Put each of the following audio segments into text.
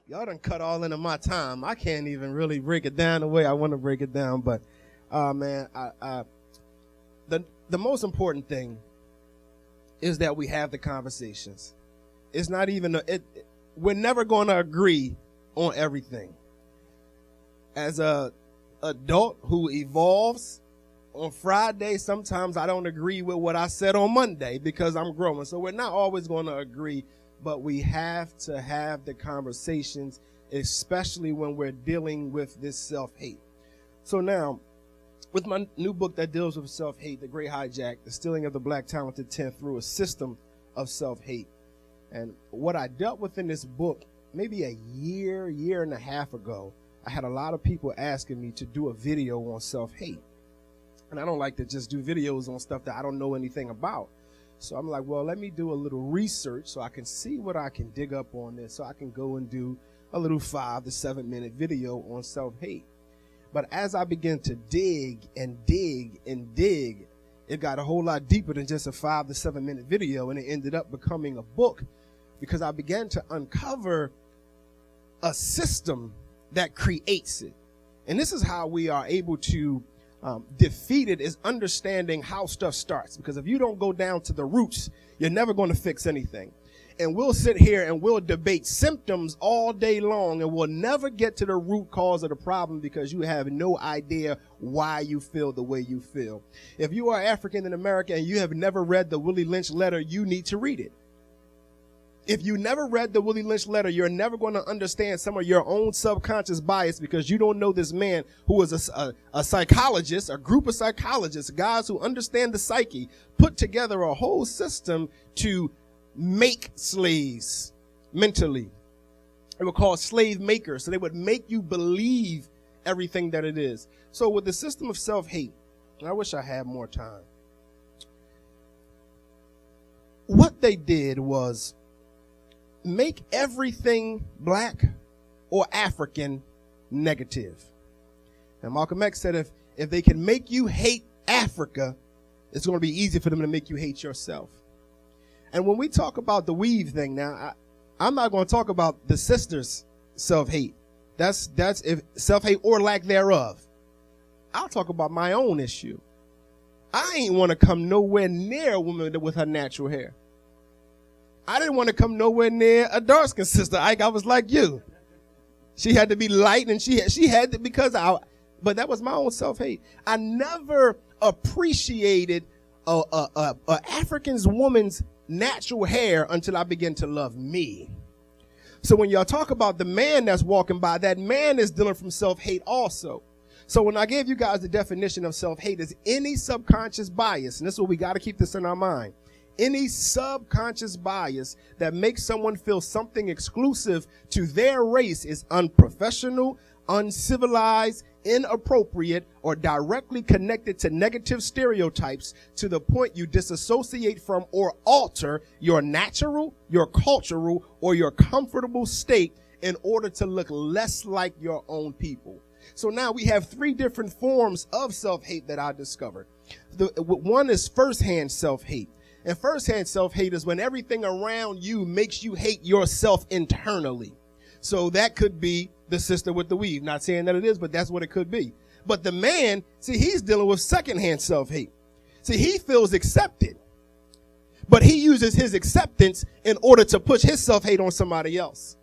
Y'all done cut all into my time. I can't even really break it down the way I want to break it down. But, man, the most important thing is that we have the conversations. It's not even, we're never going to agree on everything. As a adult who evolves, on Friday, sometimes I don't agree with what I said on Monday because I'm growing. So we're not always going to agree, but we have to have the conversations, especially when we're dealing with this self-hate. So now, with my new book that deals with self-hate, The Great Hijack, The Stealing of the Black Talented 10 Through a System of Self-Hate. And what I dealt with in this book, maybe a year and a half ago, I had a lot of people asking me to do a video on self-hate. And I don't like to just do videos on stuff that I don't know anything about. So I'm like, well, let me do a little research so I can see what I can dig up on this, so I can go and do a little 5 to 7 minute video on self-hate. But as I began to dig and dig and dig, it got a whole lot deeper than just a 5 to 7 minute video, and it ended up becoming a book because I began to uncover a system that creates it. And this is how we are able to defeat it, is understanding how stuff starts. Because if you don't go down to the roots, you're never going to fix anything. And we'll sit here and we'll debate symptoms all day long, and we'll never get to the root cause of the problem because you have no idea why you feel the way you feel. If you are African in America and you have never read the Willie Lynch letter, you need to read it. If you never read the Willie Lynch letter, you're never going to understand some of your own subconscious bias because you don't know this man who was a psychologist, a group of psychologists, guys who understand the psyche, put together a whole system to make slaves mentally. They were called slave makers. So they would make you believe everything that it is. So with the system of self-hate, I wish I had more time. What they did was make everything black or African negative. And Malcolm X said if they can make you hate Africa, it's going to be easy for them to make you hate yourself. And when we talk about the weave thing now, I'm not going to talk about the sisters' self-hate. That's if self-hate or lack thereof. I'll talk about my own issue. I ain't want to come nowhere near a woman with her natural hair. I didn't want to come nowhere near a dark-skinned sister. I was like you. She had to be light, and she had to but that was my own self-hate. I never appreciated a African woman's natural hair until I began to love me. So when y'all talk about the man that's walking by, that man is dealing from self-hate also. So when I gave you guys the definition of self-hate is any subconscious bias, and this is what we got to keep this in our mind. Any subconscious bias that makes someone feel something exclusive to their race is unprofessional, uncivilized, inappropriate, or directly connected to negative stereotypes to the point you disassociate from or alter your natural, your cultural, or your comfortable state in order to look less like your own people. So now we have 3 different forms of self-hate that I discovered. One is firsthand self-hate. And firsthand self-hate is when everything around you makes you hate yourself internally. So that could be the sister with the weave. Not saying that it is, but that's what it could be. But the man, see, he's dealing with secondhand self-hate. See, he feels accepted, but he uses his acceptance in order to push his self-hate on somebody else.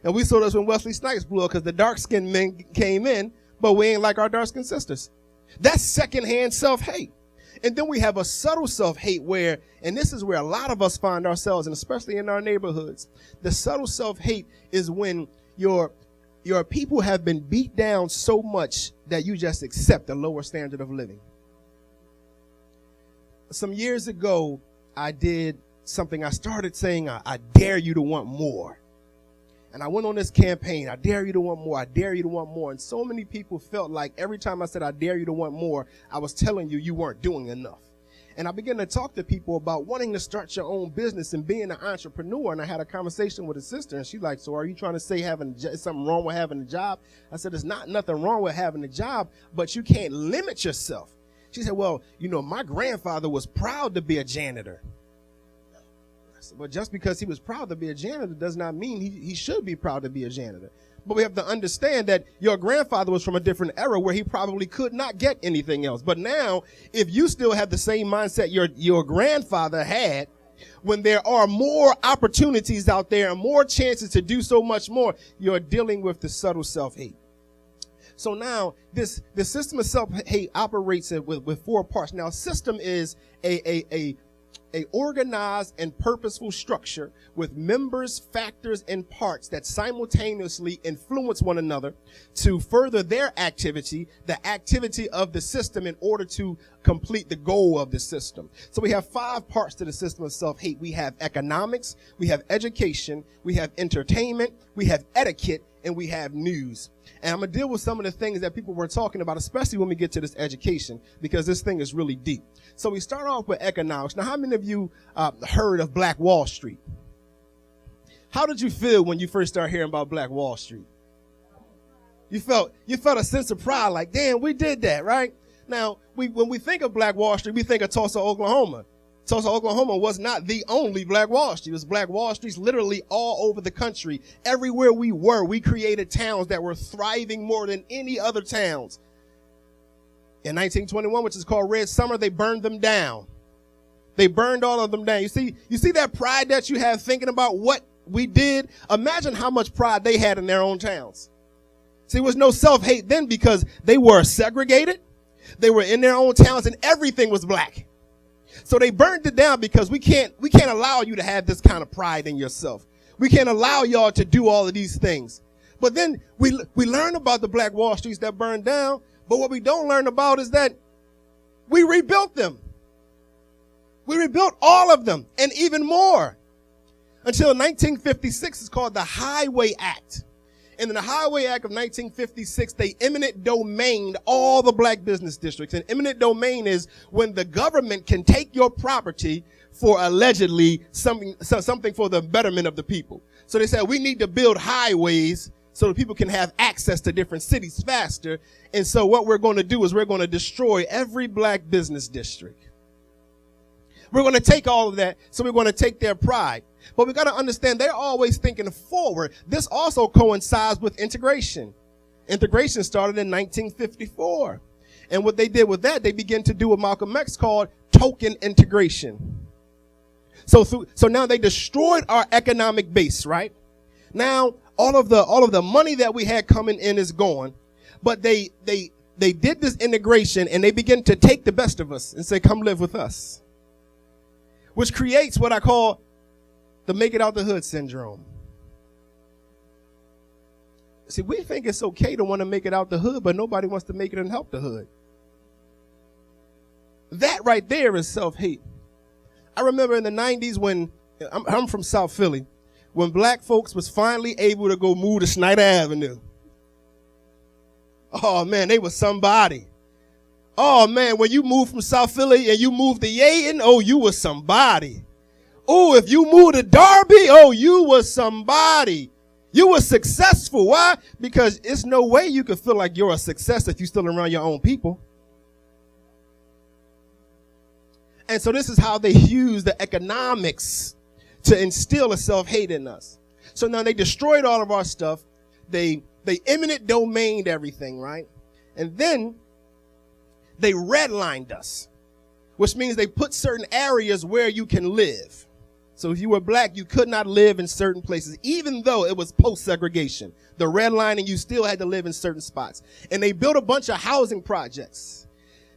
And we saw this when Wesley Snipes blew up because the dark-skinned men came in, but we ain't like our dark-skinned sisters. That's secondhand self-hate. And then we have a subtle self-hate where, and this is where a lot of us find ourselves, and especially in our neighborhoods, the subtle self-hate is when your people have been beat down so much that you just accept a lower standard of living. Some years ago, I did something. I started saying, I dare you to want more. And I went on this campaign, I dare you to want more, I dare you to want more. And so many people felt like every time I said, I dare you to want more, I was telling you weren't doing enough. And I began to talk to people about wanting to start your own business and being an entrepreneur. And I had a conversation with a sister, and she's like, so are you trying to say is something wrong with having a job? I said, there's nothing wrong with having a job, but you can't limit yourself. She said, well, my grandfather was proud to be a janitor. I But just because he was proud to be a janitor does not mean he should be proud to be a janitor. But we have to understand that your grandfather was from a different era where he probably could not get anything else. But now, if you still have the same mindset your grandfather had, when there are more opportunities out there and more chances to do so much more, you're dealing with the subtle self-hate. So now the system of self-hate operates with four parts. Now, system is a organized and purposeful structure with members, factors, and parts that simultaneously influence one another to further their activity, the activity of the system, in order to complete the goal of the system. So we have 5 parts to the system of self-hate. We have economics, we have education, we have entertainment, we have etiquette, and we have news. And I'm going to deal with some of the things that people were talking about, especially when we get to this education, because this thing is really deep. So we start off with economics. Now, how many of you heard of Black Wall Street? How did you feel when you first started hearing about Black Wall Street? You felt a sense of pride, like, damn, we did that, right? Now, when we think of Black Wall Street, we think of Tulsa, Oklahoma. Tulsa, Oklahoma was not the only Black Wall Street. It was Black Wall Streets literally all over the country. Everywhere we were, we created towns that were thriving more than any other towns. In 1921, which is called Red Summer, they burned them down. They burned all of them down. You see that pride that you have thinking about what we did? Imagine how much pride they had in their own towns. See, there was no self-hate then because they were segregated. They were in their own towns and everything was black. So they burned it down because we can't allow you to have this kind of pride in yourself. We can't allow y'all to do all of these things. But then we learn about the Black Wall Streets that burned down. But what we don't learn about is that we rebuilt them. We rebuilt all of them and even more until 1956. It's called the Highway Act. And in the Highway Act of 1956, they eminent domained all the black business districts. And eminent domain is when the government can take your property for allegedly something for the betterment of the people. So they said, we need to build highways so that people can have access to different cities faster. And so what we're going to do is we're going to destroy every black business district. We're going to take all of that, so we're going to take their pride. But we got to understand they're always thinking forward. This also coincides with integration. Integration started in 1954. And what they did with that, they began to do what Malcolm X called token integration. So now they destroyed our economic base, right? Now all of the money that we had coming in is gone. But they did this integration and they began to take the best of us and say, come live with us. Which creates what I call the make it out the hood syndrome. See, we think it's okay to want to make it out the hood, but nobody wants to make it and help the hood. That right there is self-hate. I remember in the 90s when, I'm from South Philly, when black folks was finally able to go move to Snyder Avenue. Oh man, they was somebody. Oh man, when you moved from South Philly and you moved to Yaden, oh, you was somebody. Oh, if you moved to Darby, oh, you was somebody. You were successful. Why? Because it's no way you could feel like you're a success if you're still around your own people. And so this is how they use the economics to instill a self-hate in us. So now they destroyed all of our stuff. They eminent domained everything, right? And then they redlined us, which means they put certain areas where you can live. So if you were black, you could not live in certain places, even though it was post-segregation. The redlining, you still had to live in certain spots. And they built a bunch of housing projects.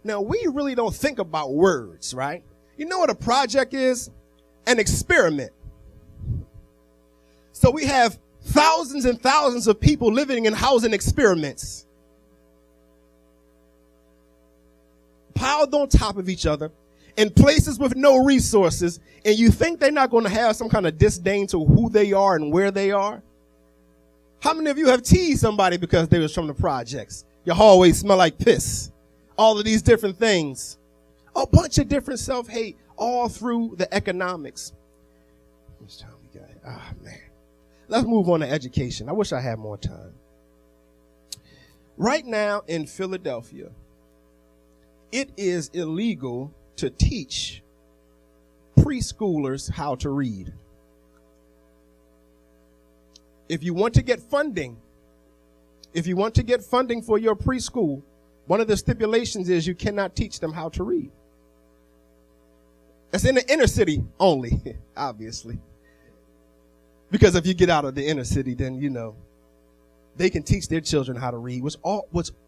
Now, we really don't think about words, right? You know what a project is? An experiment. So we have thousands and thousands of people living in housing experiments, piled on top of each other in places with no resources, and you think they're not going to have some kind of disdain to who they are and where they are? How many of you have teased somebody because they was from the projects? Your hallways smell like piss. All of these different things. A bunch of different self-hate all through the economics. How much time we got? Ah, man. Let's move on to education. I wish I had more time. Right now in Philadelphia, it is illegal to teach preschoolers how to read. if you want to get funding for your preschool, one of the stipulations is you cannot teach them how to read. It's in the inner city only, obviously. Because if you get out of the inner city, then, they can teach their children how to read, which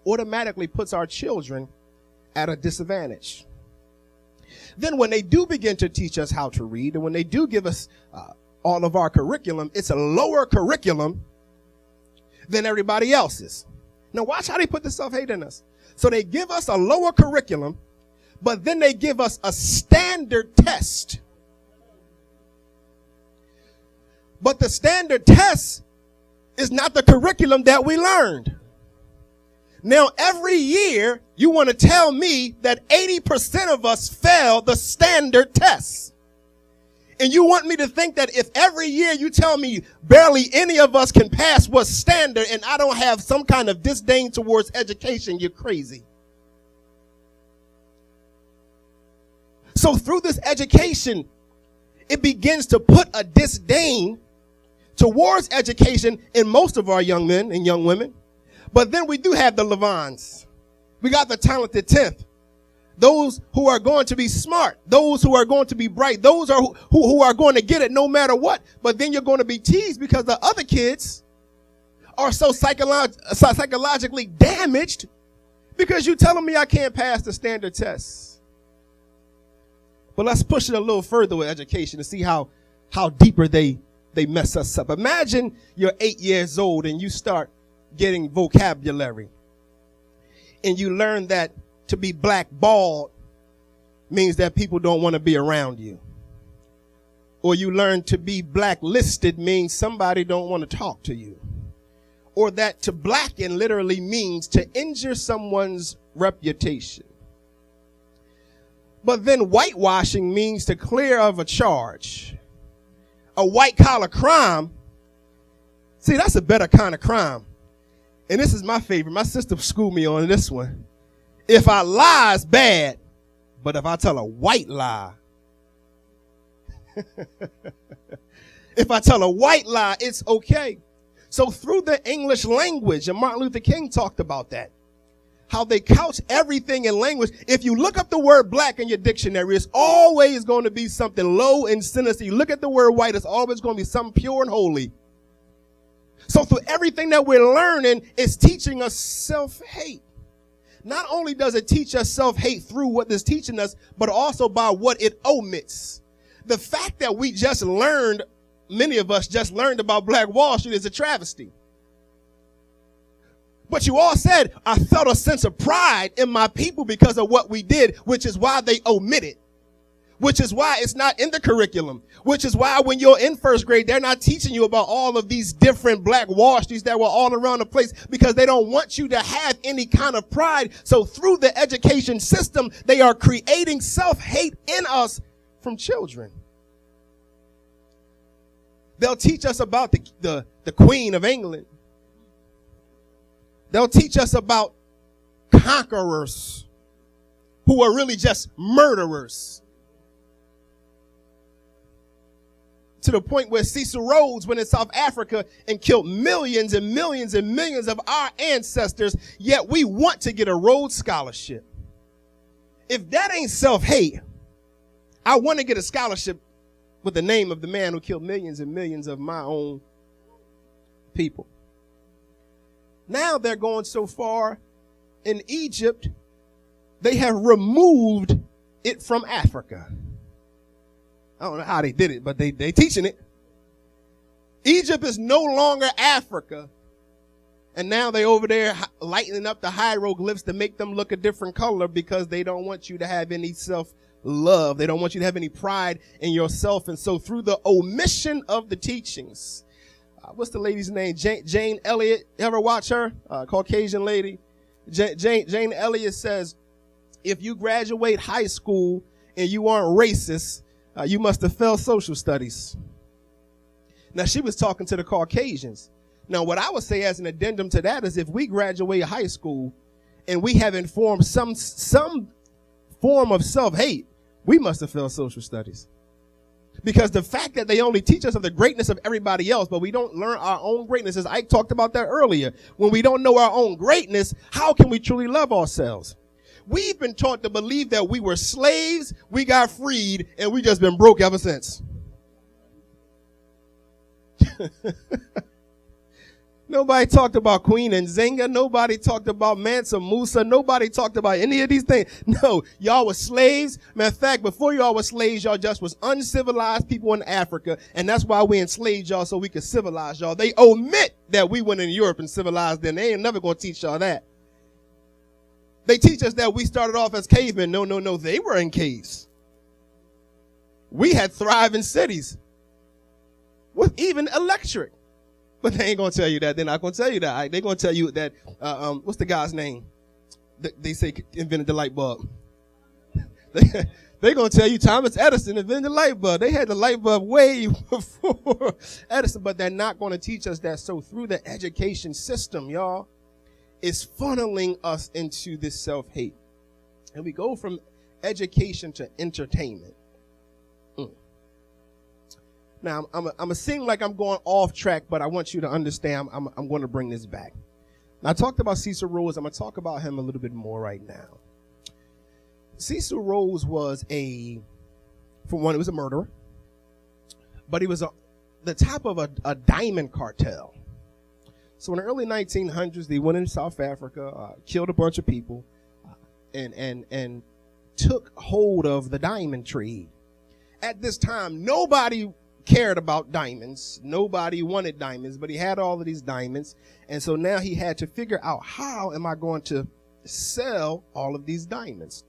automatically puts our children at a disadvantage. Then when they do begin to teach us how to read, and when they do give us all of our curriculum, it's a lower curriculum than everybody else's. Now watch how they put the self-hate in us. So they give us a lower curriculum, but then they give us a standard test. But the standard test is not the curriculum that we learned. Now, every year, you want to tell me that 80% of us fail the standard test. And you want me to think that if every year you tell me barely any of us can pass what's standard and I don't have some kind of disdain towards education, you're crazy. So through this education, it begins to put a disdain towards education in most of our young men and young women. But then we do have the Levans. We got the talented 10th. Those who are going to be smart. Those who are going to be bright. Those who are going to get it no matter what. But then you're going to be teased because the other kids are so psychologically damaged because you're telling me I can't pass the standard test. But let's push it a little further with education to see how deeper they mess us up. Imagine you're 8 years old and you start getting vocabulary. And you learn that to be blackballed means that people don't want to be around you. Or you learn to be blacklisted means somebody don't want to talk to you. Or that to blacken literally means to injure someone's reputation. But then whitewashing means to clear of a charge. A white collar crime, see, that's a better kind of crime. And this is my favorite. My sister schooled me on this one. If I lie, it's bad. But if I tell a white lie, if I tell a white lie, it's okay. So through the English language, and Martin Luther King talked about that, how they couch everything in language. If you look up the word black in your dictionary, it's always going to be something low and sinister. You look at the word white, it's always going to be something pure and holy. So through everything that we're learning, it's teaching us self-hate. Not only does it teach us self-hate through what it's teaching us, but also by what it omits. The fact that we just learned, many of us just learned about Black Wall Street is a travesty. But you all said, I felt a sense of pride in my people because of what we did, which is why they omit it. Which is why it's not in the curriculum. Which is why when you're in first grade, they're not teaching you about all of these different Black Wall Streets that were all around the place because they don't want you to have any kind of pride. So through the education system, they are creating self-hate in us from children. They'll teach us about the Queen of England. They'll teach us about conquerors who are really just murderers. To the point where Cecil Rhodes went in South Africa and killed millions and millions and millions of our ancestors, yet we want to get a Rhodes Scholarship. If that ain't self-hate, I want to get a scholarship with the name of the man who killed millions and millions of my own people. Now they're going so far in Egypt, they have removed it from Africa. I don't know how they did it, but they teaching it. Egypt is no longer Africa. And now they over there lightening up the hieroglyphs to make them look a different color because they don't want you to have any self-love. They don't want you to have any pride in yourself. And so through the omission of the teachings, what's the lady's name? Jane Elliott. You ever watch her? Caucasian lady. Jane Elliott says, if you graduate high school and you aren't racist, you must have failed social studies. Now, she was talking to the Caucasians. Now, what I would say as an addendum to that is if we graduate high school and we haven't formed some form of self-hate, we must have failed social studies. Because the fact that they only teach us of the greatness of everybody else, but we don't learn our own greatness, as Ike talked about that earlier. When we don't know our own greatness, how can we truly love ourselves? We've been taught to believe that we were slaves, we got freed, and we just been broke ever since. Nobody talked about Queen Nzinga. Nobody talked about Mansa Musa. Nobody talked about any of these things. No, y'all were slaves. Matter of fact, before y'all were slaves, y'all just was uncivilized people in Africa, and that's why we enslaved y'all so we could civilize y'all. They omit that we went in Europe and civilized them. They ain't never gonna teach y'all that. They teach us that we started off as cavemen. No, they were in caves. We had thriving cities with even electric. But they ain't going to tell you that. They're not going to tell you that. They're going to tell you that, what's the guy's name? They say invented the light bulb. They're going to tell you Thomas Edison invented the light bulb. They had the light bulb way before Edison, but they're not going to teach us that. So through the education system, y'all, it's funneling us into this self-hate. And we go from education to entertainment. Now, I'm going to seem like I'm going off track, but I want you to understand I'm going to bring this back. Now, I talked about Cecil Rhodes. I'm going to talk about him a little bit more right now. Cecil Rhodes was for one, he was a murderer, but he was the top of a diamond cartel. So in the early 1900s, they went into South Africa, killed a bunch of people, and took hold of the diamond trade. At this time, nobody cared about diamonds. Nobody wanted diamonds, but he had all of these diamonds. And so now he had to figure out, how am I going to sell all of these diamonds?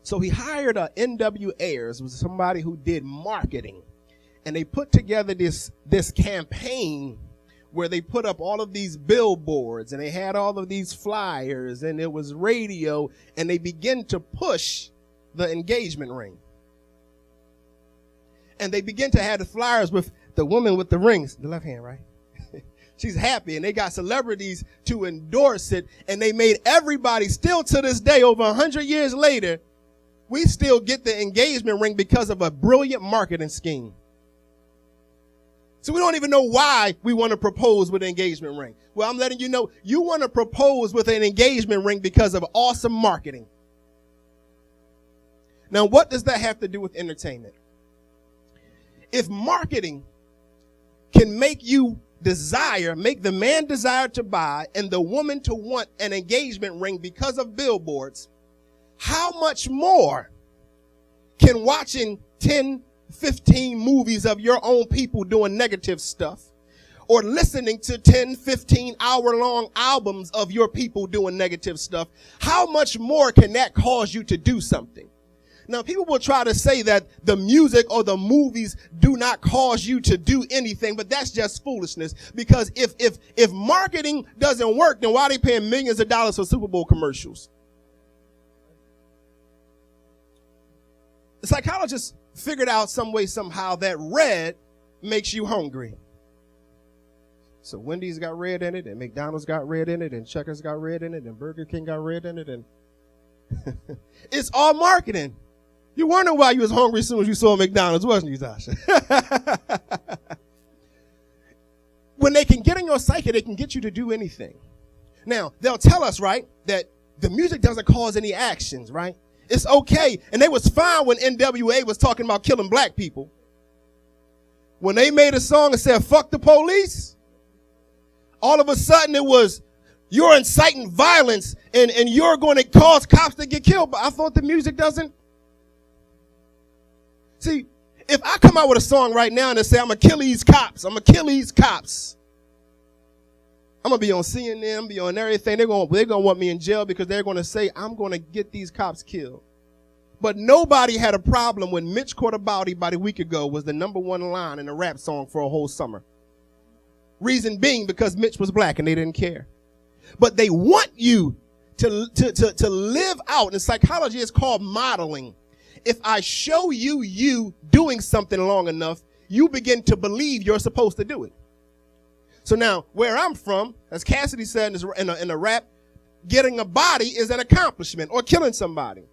So he hired N.W. Ayers, was somebody who did marketing. And they put together this campaign where they put up all of these billboards and they had all of these flyers and it was radio, and they began to push the engagement ring. And they begin to have the flyers with the woman with the rings, the left hand, right? She's happy, and they got celebrities to endorse it, and they made everybody, still to this day, over 100 years later, we still get the engagement ring because of a brilliant marketing scheme. So we don't even know why we want to propose with an engagement ring. Well, I'm letting you know, you want to propose with an engagement ring because of awesome marketing. Now, what does that have to do with entertainment? If marketing can make you make the man desire to buy and the woman to want an engagement ring because of billboards, how much more can watching 10, 15 movies of your own people doing negative stuff, or listening to 10, 15 hour-long albums of your people doing negative stuff, how much more can that cause you to do something? Now, people will try to say that the music or the movies do not cause you to do anything, but that's just foolishness. Because if marketing doesn't work, then why are they paying millions of dollars for Super Bowl commercials? The psychologists figured out some way, somehow, that red makes you hungry. So Wendy's got red in it, and McDonald's got red in it, and Checkers got red in it, and Burger King got red in it, and it's all marketing. You wonder why you was hungry as soon as you saw McDonald's, wasn't you, Tasha? When they can get in your psyche, they can get you to do anything. Now, they'll tell us, right, that the music doesn't cause any actions, right? It's okay. And they was fine when NWA was talking about killing black people. When they made a song and said, fuck the police, all of a sudden it was, you're inciting violence and you're going to cause cops to get killed. But I thought the music doesn't. See, if I come out with a song right now and they say, I'm going to kill these cops, I'm going to kill these cops, I'm going to be on CNN, be on everything. They're going to want me in jail because they're going to say, I'm going to get these cops killed. But nobody had a problem when Mitch Caught a Body about a week ago was the #1 line in a rap song for a whole summer. Reason being because Mitch was black and they didn't care. But they want you to live out, and psychology is called modeling. If I show you doing something long enough, you begin to believe you're supposed to do it. So now, where I'm from, as Cassidy said in a rap, getting a body is an accomplishment, or killing somebody.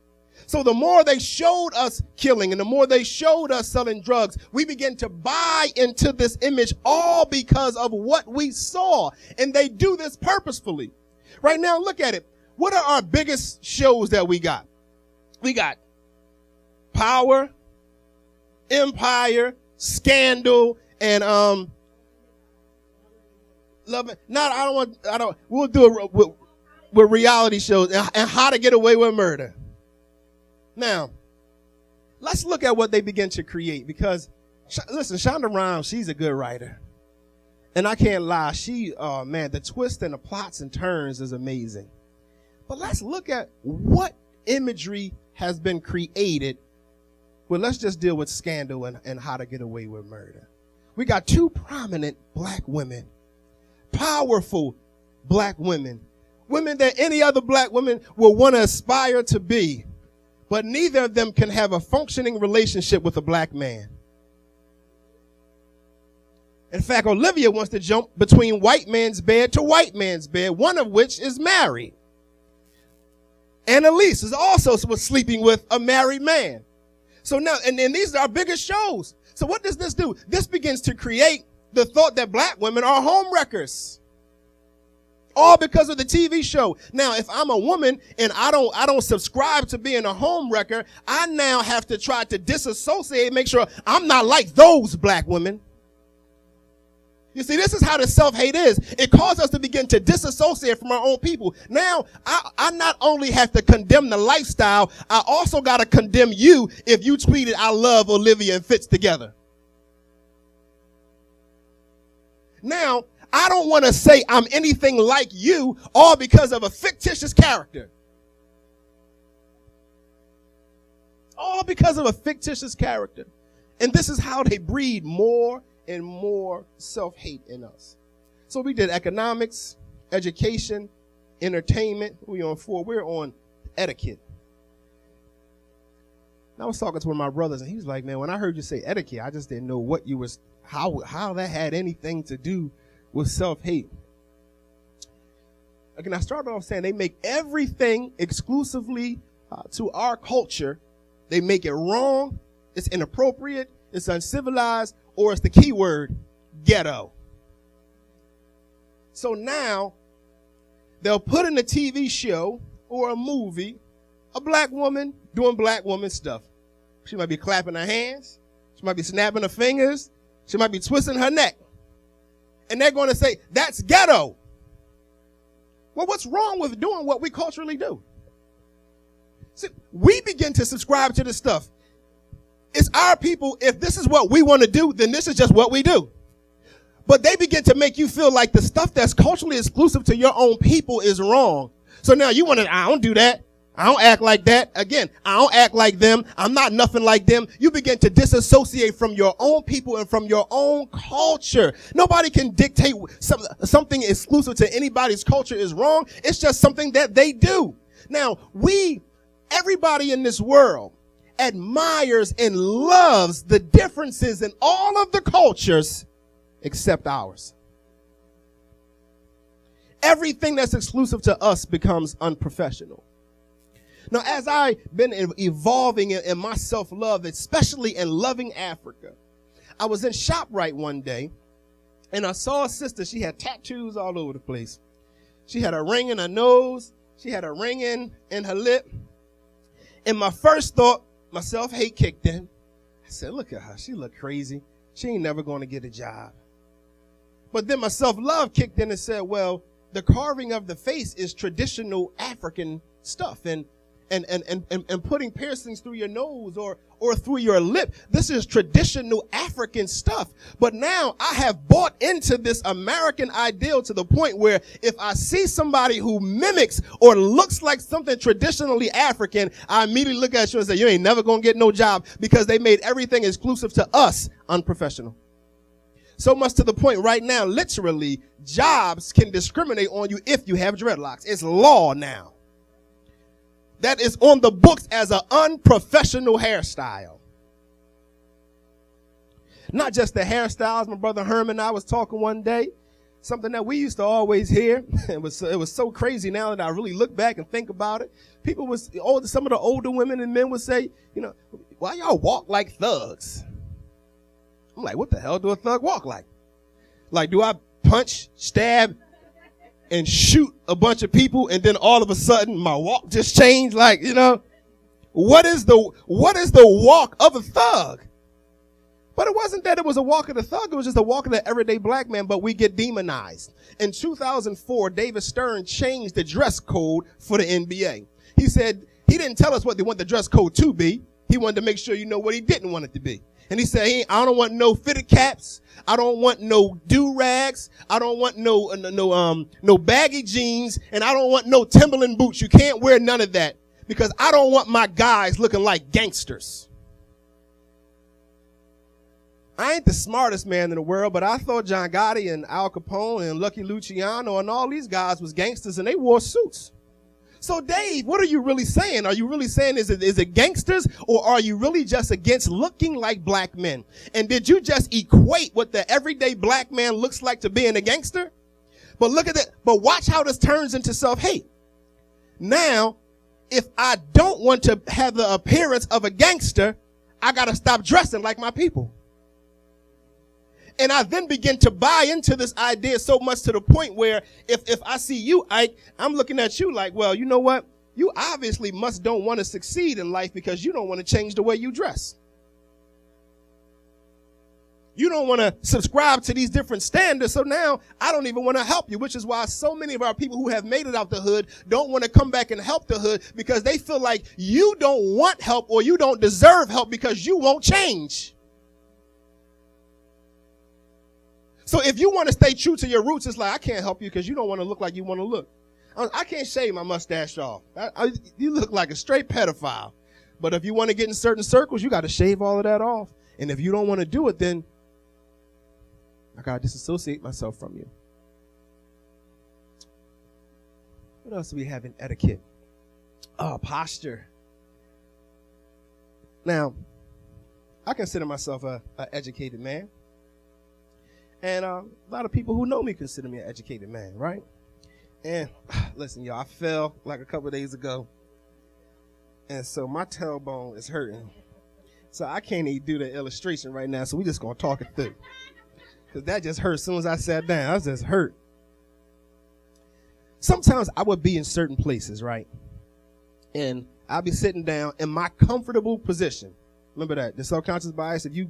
So the more they showed us killing and the more they showed us selling drugs, we began to buy into this image all because of what we saw. And they do this purposefully. Right now, look at it. What are our biggest shows that we got? We got Power, Empire, Scandal, and Love It. We'll do it with reality shows and How to Get Away with Murder. Now, let's look at what they begin to create because, listen, Shonda Rhimes, she's a good writer. And I can't lie, the twist and the plots and turns is amazing. But let's look at what imagery has been created. Well, let's just deal with Scandal and How to Get Away with Murder. We got two prominent black women, powerful black women, women that any other black woman will want to aspire to be. But neither of them can have a functioning relationship with a black man. In fact, Olivia wants to jump between white man's bed to white man's bed, one of which is married. Annalise is also was sleeping with a married man. So now, and these are our biggest shows. So what does this do? This begins to create the thought that black women are home wreckers. All because of the TV show. Now, if I'm a woman and I don't subscribe to being a home wrecker, I now have to try to disassociate, make sure I'm not like those black women. You see, this is how the self-hate is. It causes us to begin to disassociate from our own people. Now, I not only have to condemn the lifestyle, I also got to condemn you if you tweeted, "I love Olivia and Fitz together." Now, I don't want to say I'm anything like you, all because of a fictitious character. All because of a fictitious character. And this is how they breed more and more self-hate in us. So we did economics, education, entertainment. We're on 4. We're on etiquette. And I was talking to one of my brothers, and he was like, "Man, when I heard you say etiquette, I just didn't know what you was, how that had anything to do with self-hate." Again, I started off saying they make everything exclusively to our culture. They make it wrong, it's inappropriate, it's uncivilized, or it's the key word, ghetto. So now they'll put in a TV show or a movie a black woman doing black woman stuff. She might be clapping her hands, she might be snapping her fingers, she might be twisting her neck. And they're going to say, that's ghetto. Well, what's wrong with doing what we culturally do? See, we begin to subscribe to this stuff. It's our people. If this is what we want to do, then this is just what we do. But they begin to make you feel like the stuff that's culturally exclusive to your own people is wrong. So now you want to, I don't do that. I don't act like that. Again, I don't act like them. I'm not nothing like them. You begin to disassociate from your own people and from your own culture. Nobody can dictate something exclusive to anybody's culture is wrong. It's just something that they do. Now, everybody in this world admires and loves the differences in all of the cultures except ours. Everything that's exclusive to us becomes unprofessional. Now, as I've been evolving in my self-love, especially in loving Africa, I was in ShopRite one day, and I saw a sister. She had tattoos all over the place. She had a ring in her nose. She had a ring in her lip. And my first thought, my self-hate kicked in. I said, look at her. She look crazy. She ain't never going to get a job. But then my self-love kicked in and said, well, the carving of the face is traditional African stuff. And putting piercings through your nose or through your lip. This is traditional African stuff. But now I have bought into this American ideal to the point where if I see somebody who mimics or looks like something traditionally African, I immediately look at you and say, you ain't never going to get no job because they made everything exclusive to us unprofessional. So much to the point right now, literally, jobs can discriminate on you if you have dreadlocks. It's law now. That is on the books as an unprofessional hairstyle. Not just the hairstyles. My brother Herman and I was talking one day. something that we used to always hear. It was so crazy now that I really look back and think about it. Some of the older women and men would say, why y'all walk like thugs? I'm like, what the hell do a thug walk like? Like, do I punch, stab, and shoot a bunch of people, and then all of a sudden my walk just changed? Like, what is the walk of a thug? But it wasn't that it was a walk of the thug. It was just a walk of the everyday black man, but we get demonized. In 2004, David Stern changed the dress code for the NBA. He said he didn't tell us what they want the dress code to be. He wanted to make sure you know what he didn't want it to be. And he said, I don't want no fitted caps. I don't want no do-rags. I don't want no baggy jeans. And I don't want no Timberland boots. You can't wear none of that because I don't want my guys looking like gangsters. I ain't the smartest man in the world, but I thought John Gotti and Al Capone and Lucky Luciano and all these guys was gangsters and they wore suits. So Dave, what are you really saying? Are you really saying is it gangsters, or are you really just against looking like black men? And did you just equate what the everyday black man looks like to being a gangster? But look at that. But watch how this turns into self-hate. Now, if I don't want to have the appearance of a gangster, I got to stop dressing like my people. And I then begin to buy into this idea so much to the point where if I see you, Ike, I'm looking at you like, well, you know what? You obviously don't want to succeed in life because you don't want to change the way you dress. You don't want to subscribe to these different standards. So now I don't even want to help you, which is why so many of our people who have made it out the hood don't want to come back and help the hood because they feel like you don't want help or you don't deserve help because you won't change. So if you want to stay true to your roots, it's like, I can't help you because you don't want to look like you want to look. I can't shave my mustache off. You look like a straight pedophile. But if you want to get in certain circles, you got to shave all of that off. And if you don't want to do it, then I got to disassociate myself from you. What else do we have in etiquette? Posture. Now, I consider myself an educated man. And a lot of people who know me consider me an educated man, right? And listen, y'all, I fell like a couple of days ago. And so my tailbone is hurting. So I can't even do the illustration right now. So we just going to talk it through. Because that just hurt as soon as I sat down. I was just hurt. Sometimes I would be in certain places, right? And I'll be sitting down in my comfortable position. Remember that, the subconscious bias, if you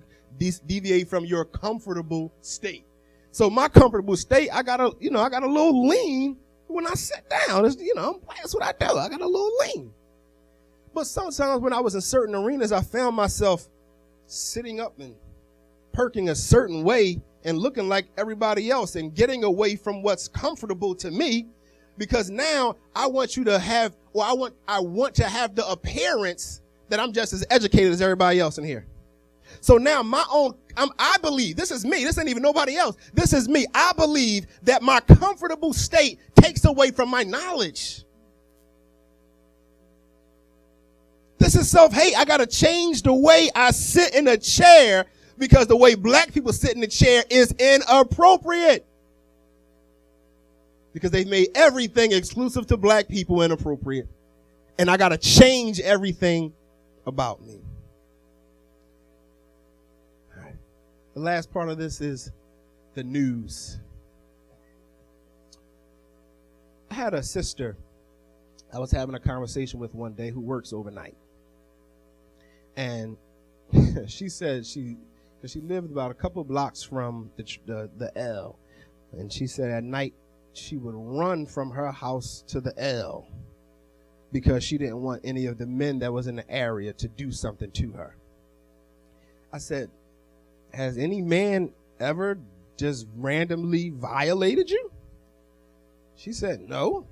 deviate from your comfortable state. So my comfortable state, I got a little lean when I sit down. That's what I do. I got a little lean. But sometimes when I was in certain arenas, I found myself sitting up and perking a certain way and looking like everybody else and getting away from what's comfortable to me, because now I want you to have, or I want to have the appearance that I'm just as educated as everybody else in here. So now I believe, this is me, this ain't even nobody else, this is me. I believe that my comfortable state takes away from my knowledge. This is self-hate. I got to change the way I sit in a chair because the way black people sit in the chair is inappropriate. Because they've made everything exclusive to black people inappropriate. And I got to change everything about me. All right. The last part of this is the news. I had a sister I was having a conversation with one day who works overnight. And she said she lived about a couple of blocks from the L. And she said at night she would run from her house to the L because she didn't want any of the men that was in the area to do something to her. I said, has any man ever just randomly violated you? She said, no.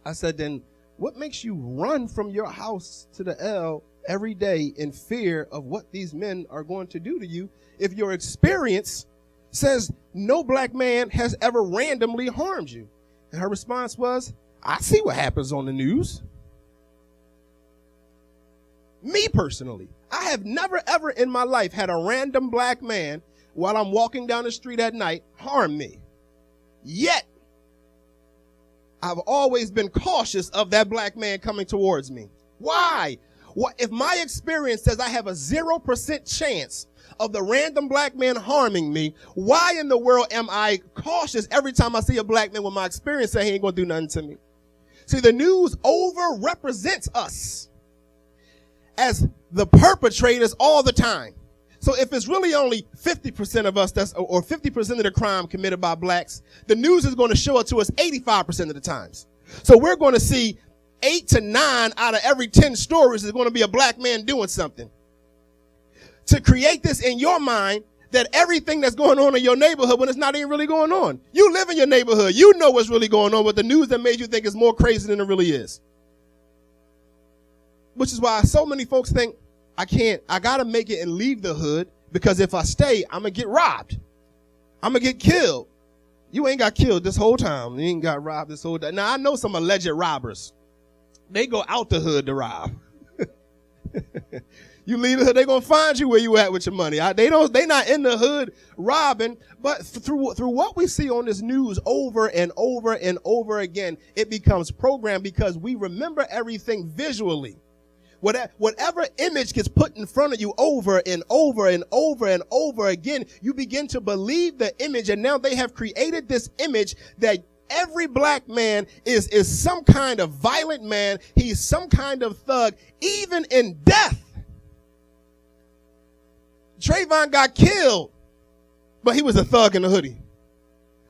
I said, then what makes you run from your house to the L every day in fear of what these men are going to do to you if your experience says no black man has ever randomly harmed you? And her response was, I see what happens on the news. Me personally, I have never ever in my life had a random black man while I'm walking down the street at night harm me. Yet, I've always been cautious of that black man coming towards me. Why? What if my experience says I have a 0% chance of the random black man harming me? Why in the world am I cautious every time I see a black man with my experience say he ain't gonna do nothing to me? See, the news over-represents us as the perpetrators all the time. So if it's really only 50% of us or 50% of the crime committed by blacks, the news is going to show it to us 85% of the times. So we're going to see 8 to 9 out of every 10 stories is going to be a black man doing something. To create this in your mind that everything that's going on in your neighborhood when it's not even really going on. You live in your neighborhood. You know what's really going on, but the news that made you think is more crazy than it really is. Which is why so many folks think, I gotta make it and leave the hood, because if I stay, I'm gonna get robbed. I'm gonna get killed. You ain't got killed this whole time. You ain't got robbed this whole time. Now, I know some alleged robbers. They go out the hood to rob. You leave the hood, they gonna find you where you at with your money. They not in the hood robbing, but through what we see on this news over and over and over again, it becomes programmed because we remember everything visually. Whatever image gets put in front of you over and over and over and over again, you begin to believe the image, and now they have created this image that every black man is some kind of violent man. He's some kind of thug, even in death. Trayvon got killed, but he was a thug in the hoodie.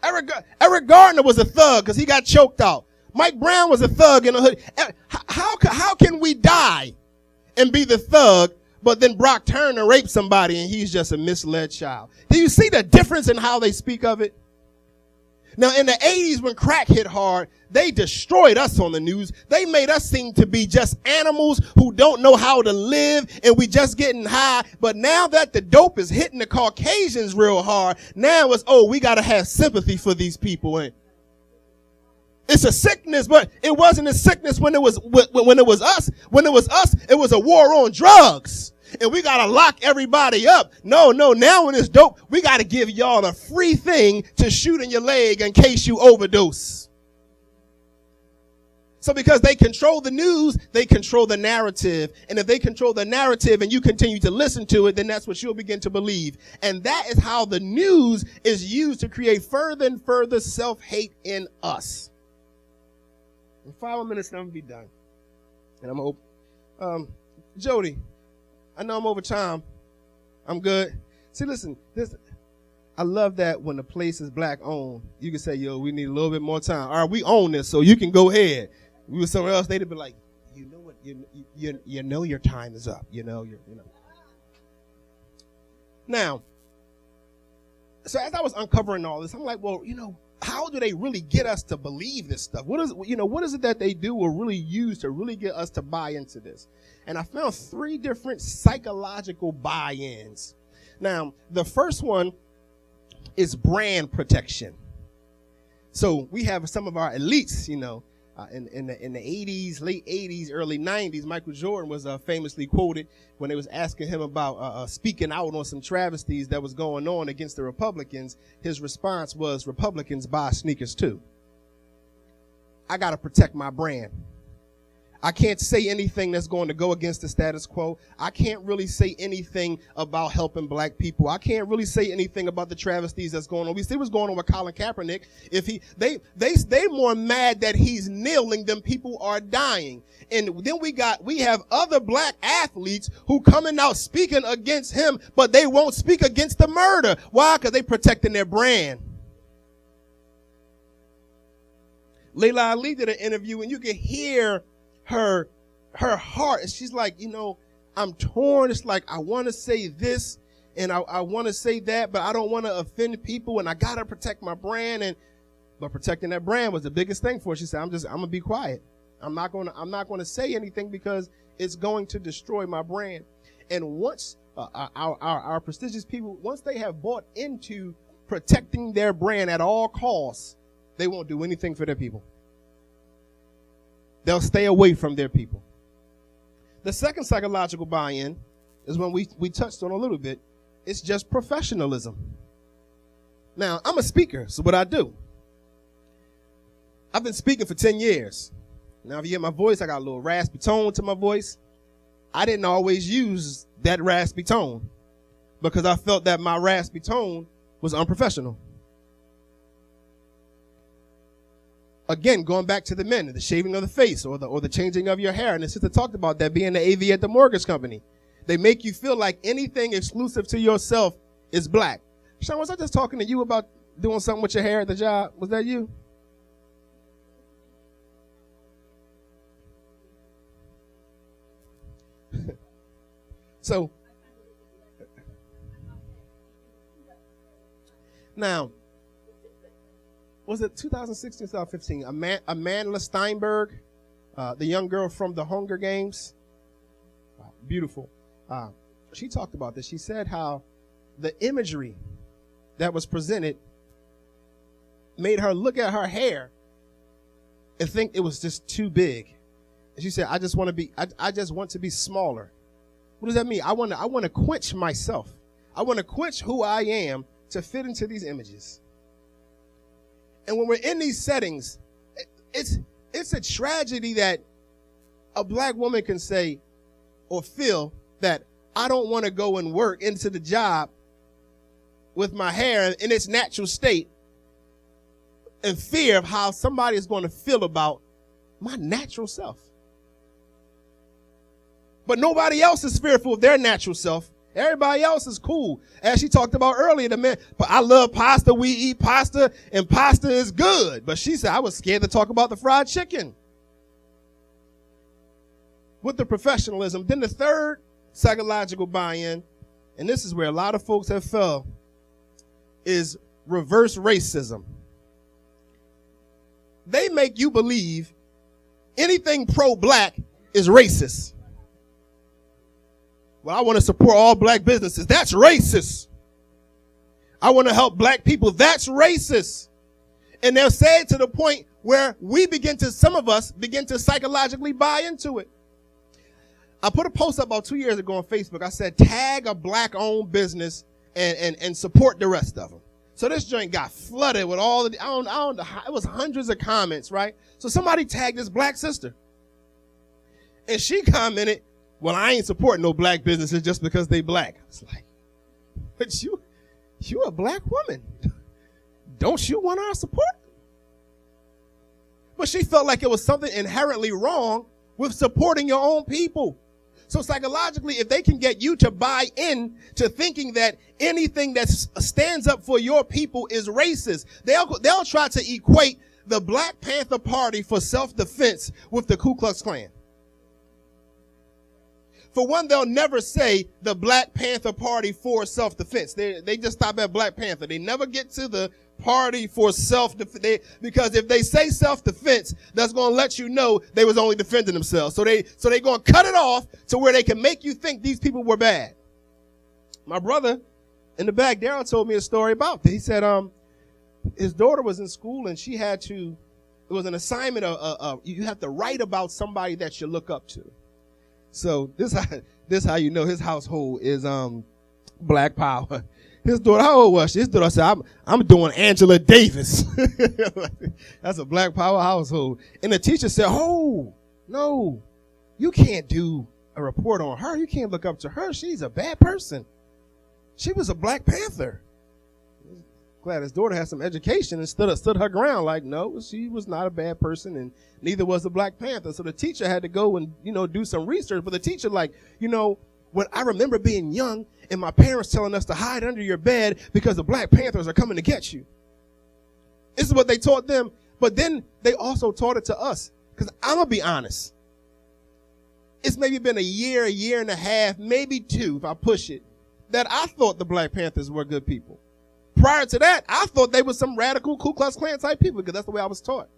Eric Gardner was a thug because he got choked out. Mike Brown was a thug in the hoodie. How can we die and be the thug, but then Brock Turner raped somebody and he's just a misled child? Do you see the difference in how they speak of it? Now, in the 80s, when crack hit hard, they destroyed us on the news. They made us seem to be just animals who don't know how to live, and we just getting high. But now that the dope is hitting the Caucasians real hard, now it's, we got to have sympathy for these people. And it's a sickness, but it wasn't a sickness when it was us. When it was us, it was a war on drugs. And we got to lock everybody up. No, now when it's dope, we got to give y'all a free thing to shoot in your leg in case you overdose. So because they control the news, they control the narrative. And if they control the narrative and you continue to listen to it, then that's what you'll begin to believe. And that is how the news is used to create further and further self-hate in us. In 5 more minutes, and I'm going to be done. And I'm going to open. Jody, I know I'm over time. I'm good. See, listen, I love that when the place is black owned, you can say, we need a little bit more time. All right, we own this, so you can go ahead. If we were somewhere else, they'd be like, you know what, you know your time is up. You know. Now, so as I was uncovering all this, I'm like, well, how do they really get us to believe this stuff? What is it that they do or really use to really get us to buy into this? And I found 3 different psychological buy-ins. Now, the first one is brand protection. So we have some of our elites, in the 80s, late 80s, early 90s. Michael Jordan was famously quoted when they was asking him about speaking out on some travesties that was going on against the Republicans. His response was, Republicans buy sneakers too. I got to protect my brand. I can't say anything that's going to go against the status quo. I can't really say anything about helping black people. I can't really say anything about the travesties that's going on. We see what's going on with Colin Kaepernick. They more mad that he's kneeling than people are dying. And then we have other black athletes who coming out speaking against him, but they won't speak against the murder. Why? Because they protecting their brand. Layla Ali did an interview, and you can hear her heart, and she's like, I'm torn. It's like, I want to say this and I want to say that, but I don't want to offend people, and I got to protect my brand. But protecting that brand was the biggest thing for her. She said, I'm going to be quiet. I'm not going to say anything because it's going to destroy my brand. And once our prestigious people, once they have bought into protecting their brand at all costs, they won't do anything for their people. They'll stay away from their people. The second psychological buy-in is one we touched on a little bit. It's just professionalism. Now, I'm a speaker, so what I do, I've been speaking for 10 years. Now, if you hear my voice, I got a little raspy tone to my voice. I didn't always use that raspy tone because I felt that my raspy tone was unprofessional. Again, going back to the men, the shaving of the face or the changing of your hair. And the sister talked about that being the AV at the mortgage company. They make you feel like anything exclusive to yourself is black. Sean, was I just talking to you about doing something with your hair at the job? Was that you? So, now, was it 2016, 2015? Amanda Steinberg, the young girl from the Hunger Games, beautiful. She talked about this. She said how the imagery that was presented made her look at her hair and think it was just too big. And she said, I just want to be smaller. What does that mean? I want to quench myself. I want to quench who I am to fit into these images. And when we're in these settings, it's a tragedy that a black woman can say or feel that I don't want to go and work into the job with my hair in its natural state in fear of how somebody is going to feel about my natural self. But nobody else is fearful of their natural self. Everybody else is cool. As she talked about earlier, the man, but I love pasta. We eat pasta and pasta is good. But she said, I was scared to talk about the fried chicken. With the professionalism. Then the third psychological buy-in, and this is where a lot of folks have fell, is reverse racism. They make you believe anything pro-black is racist. Well, I want to support all black businesses. That's racist. I want to help black people. That's racist. And they'll say it to the point where some of us begin to psychologically buy into it. I put a post up about 2 years ago on Facebook. I said, tag a black-owned business and support the rest of them. So this joint got flooded with all of the, it was hundreds of comments, right? So somebody tagged this black sister. And she commented, well, I ain't supporting no black businesses just because they black. I was like, but you a black woman. Don't you want our support? But she felt like it was something inherently wrong with supporting your own people. So psychologically, if they can get you to buy in to thinking that anything that stands up for your people is racist, they'll try to equate the Black Panther Party for self-defense with the Ku Klux Klan. For one, they'll never say the Black Panther Party for self-defense. They just stop at Black Panther. They never get to the party for self-defense, because if they say self-defense, that's going to let you know they was only defending themselves. So they going to cut it off to where they can make you think these people were bad. My brother in the back, Darryl, told me a story about this. He said his daughter was in school and she had to, it was an assignment of you have to write about somebody that you look up to. So this how you know his household is black power. His daughter, how old was she? His daughter said, I'm doing Angela Davis. That's a black power household. And the teacher said, oh, no, you can't do a report on her. You can't look up to her. She's a bad person. She was a Black Panther. Glad his daughter had some education and stood her ground like, no, she was not a bad person and neither was the Black Panther. So the teacher had to go and, do some research. But the teacher when I remember being young and my parents telling us to hide under your bed because the Black Panthers are coming to get you. This is what they taught them. But then they also taught it to us. Because I'm going to be honest. It's maybe been a year and a half, maybe two, if I push it, that I thought the Black Panthers were good people. Prior to that, I thought they were some radical Ku Klux Klan type people because that's the way I was taught.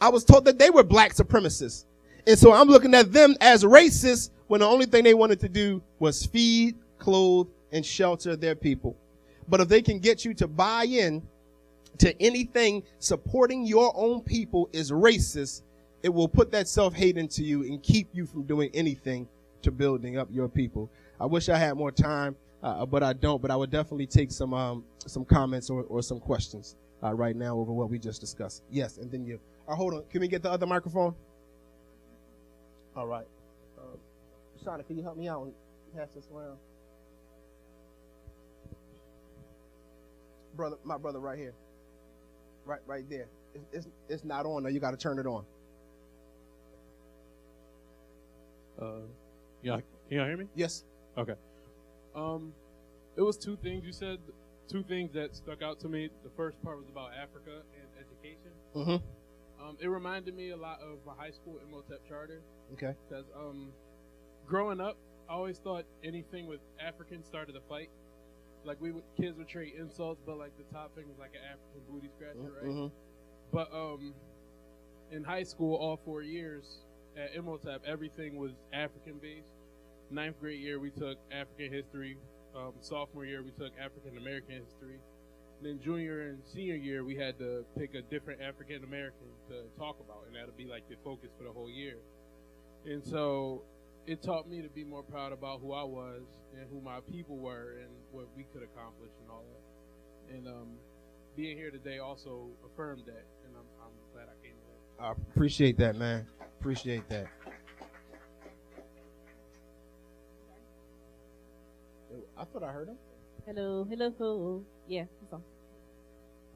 I was taught that they were black supremacists. And so I'm looking at them as racist when the only thing they wanted to do was feed, clothe, and shelter their people. But if they can get you to buy in to anything supporting your own people is racist, it will put that self-hate into you and keep you from doing anything to building up your people. I wish I had more time. But I don't. But I would definitely take some comments or some questions. right now over what we just discussed. Yes, and then you. Hold on. Can we get the other microphone? All right. Shauna, can you help me out and pass this around? Brother, my brother right here. Right there. It's not on though. You got to turn it on. Yeah, can y'all hear me? Yes. Okay. It was two things you said. Two things that stuck out to me. The first part was about Africa and education. Mm-hmm. It reminded me a lot of a high school Imhotep charter. Okay. Because growing up, I always thought anything with African started a fight. Like kids would trade insults, but like the top thing was like an African booty scratcher, right? Mm-hmm. But in high school, all 4 years at Imhotep, everything was African based. 9th grade year, we took African history. Sophomore year, we took African American history. And then junior and senior year, we had to pick a different African American to talk about, and that'll be like the focus for the whole year. And so it taught me to be more proud about who I was and who my people were and what we could accomplish and all that. And being here today also affirmed that, and I'm glad I came here. I appreciate that, man. Appreciate that. I thought I heard him. Hello. Yeah, that's all.